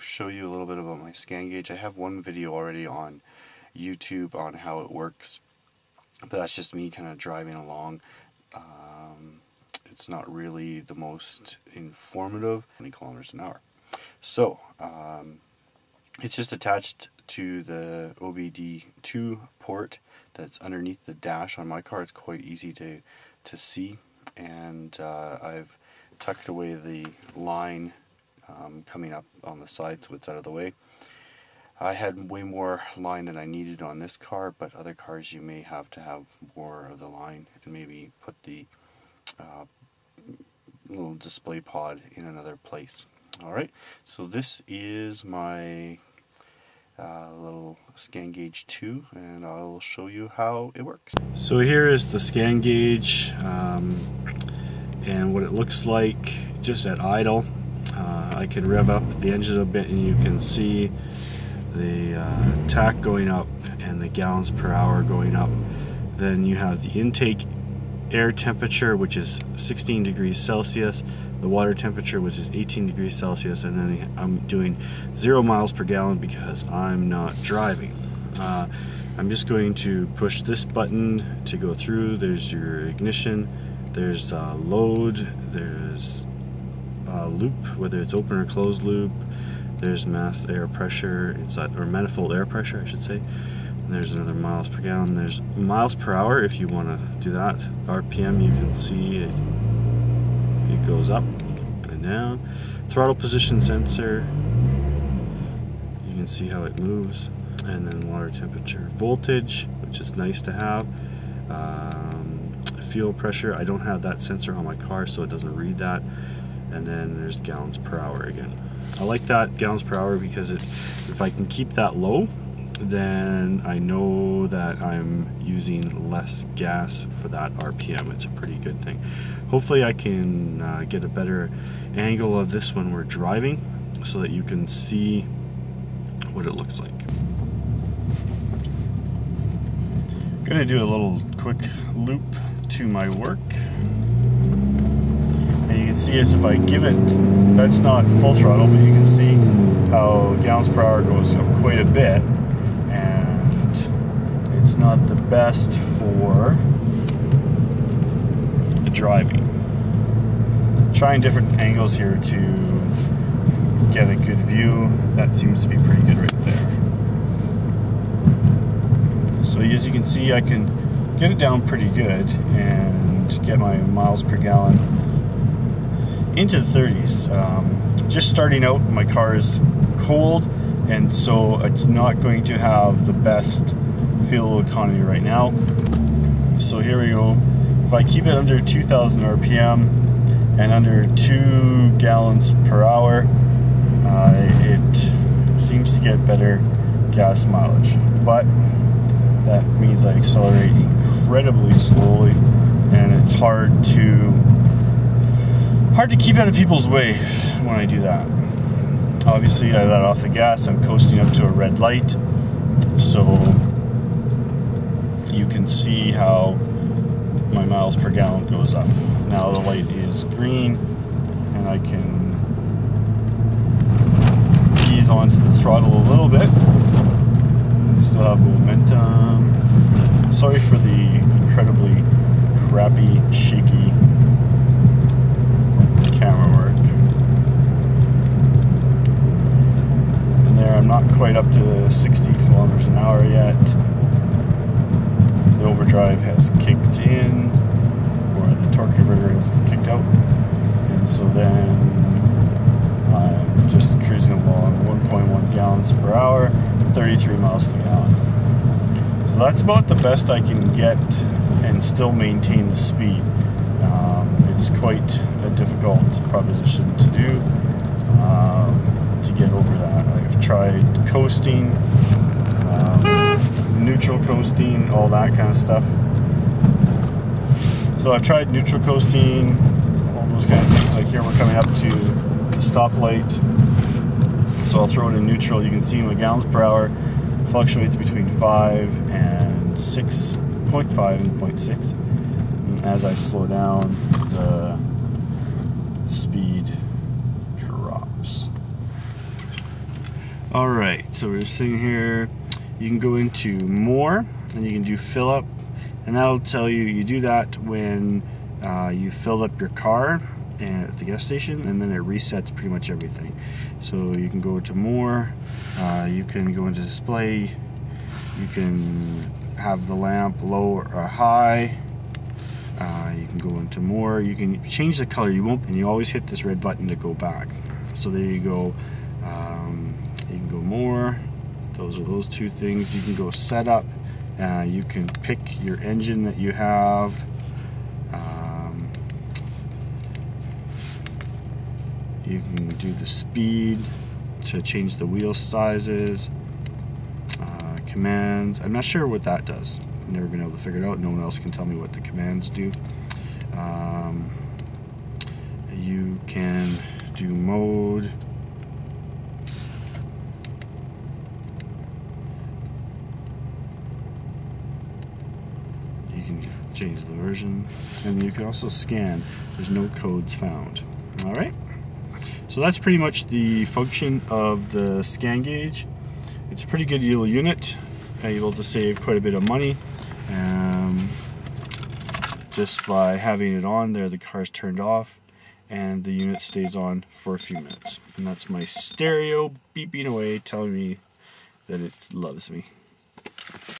show you a little bit about my scangauge. I have one video already on YouTube on how it works, but that's just me kind of driving along. It's not really the most informative. 20 kilometers an hour. So it's just attached to the OBD2 port that's underneath the dash on my car. It's quite easy to see, and I've tucked away the line coming up on the side so it's out of the way. I had way more line than I needed on this car, but other cars you may have to have more of the line and maybe put the little display pod in another place. Alright, so this is my little scangauge 2, and I'll show you how it works. So here is the scangauge, and what it looks like just at idle. I can rev up the engine a bit and you can see the tach going up and the gallons per hour going up. Then you have the intake air temperature, which is 16 degrees Celsius, the water temperature, which is 18 degrees Celsius, and then I'm doing 0 miles per gallon because I'm not driving. I'm just going to push this button to go through. There's your ignition, there's load, there's loop, whether it's open or closed loop, there's mass air pressure inside, or manifold air pressure I should say. There's another miles per gallon. There's miles per hour if you want to do that. RPM, you can see it goes up and down. Throttle position sensor, you can see how it moves. And then water temperature. Voltage, which is nice to have. Fuel pressure, I don't have that sensor on my car, so it doesn't read that. And then there's gallons per hour again. I like that gallons per hour because if I can keep that low, then I know that I'm using less gas for that RPM. It's a pretty good thing. Hopefully I can get a better angle of this when we're driving so that you can see what it looks like. I'm gonna do a little quick loop to my work. And you can see as if I give it, that's not full throttle, but you can see how gallons per hour goes up quite a bit. It's not the best for driving. Trying different angles here to get a good view. That seems to be pretty good right there. So as you can see, I can get it down pretty good and get my miles per gallon into the 30s. Just starting out, my car is cold, and so it's not going to have the best fuel economy right now. So here we go. If I keep it under 2,000 RPM and under 2 gallons per hour, it seems to get better gas mileage. But that means I accelerate incredibly slowly, and it's hard to keep out of people's way when I do that. Obviously, I let off the gas. I'm coasting up to a red light, so you can see how my miles per gallon goes up. Now the light is green, and I can ease onto the throttle a little bit. I still have momentum. Sorry for the incredibly crappy, shaky camera work. And there, I'm not quite up to 60 kilometers an hour yet. The overdrive has kicked in, or the torque converter has kicked out, and so then I'm just cruising along 1.1 gallons per hour, 33 miles per gallon. So that's about the best I can get and still maintain the speed. It's quite a difficult proposition to do, to get over that. I've tried coasting, neutral coasting, all that kind of stuff. So I've tried neutral coasting, all those kind of things. Like here we're coming up to a stoplight, so I'll throw it in neutral. You can see my gallons per hour fluctuates between 5 and 6.5 and 0.6. And as I slow down, the speed drops. Alright, so we're sitting here. You can go into more and you can do fill up, and that'll tell you, you do that when you filled up your car at the gas station, and then it resets pretty much everything. So you can go to more, you can go into display, you can have the lamp low or high, you can go into more, you can change the color, and you always hit this red button to go back. So there you go. You can go more, those are those two things. You can go setup, you can pick your engine that you have. You can do the speed to change the wheel sizes, commands. I'm not sure what that does. I've never been able to figure it out. No one else can tell me what the commands do. You can do mode. You can change the version, and you can also scan. There's no codes found. Alright, so that's pretty much the function of the scangauge. It's a pretty good little unit, able to save quite a bit of money just by having it on there. The car's turned off and the unit stays on for a few minutes, and that's my stereo beeping away telling me that it loves me.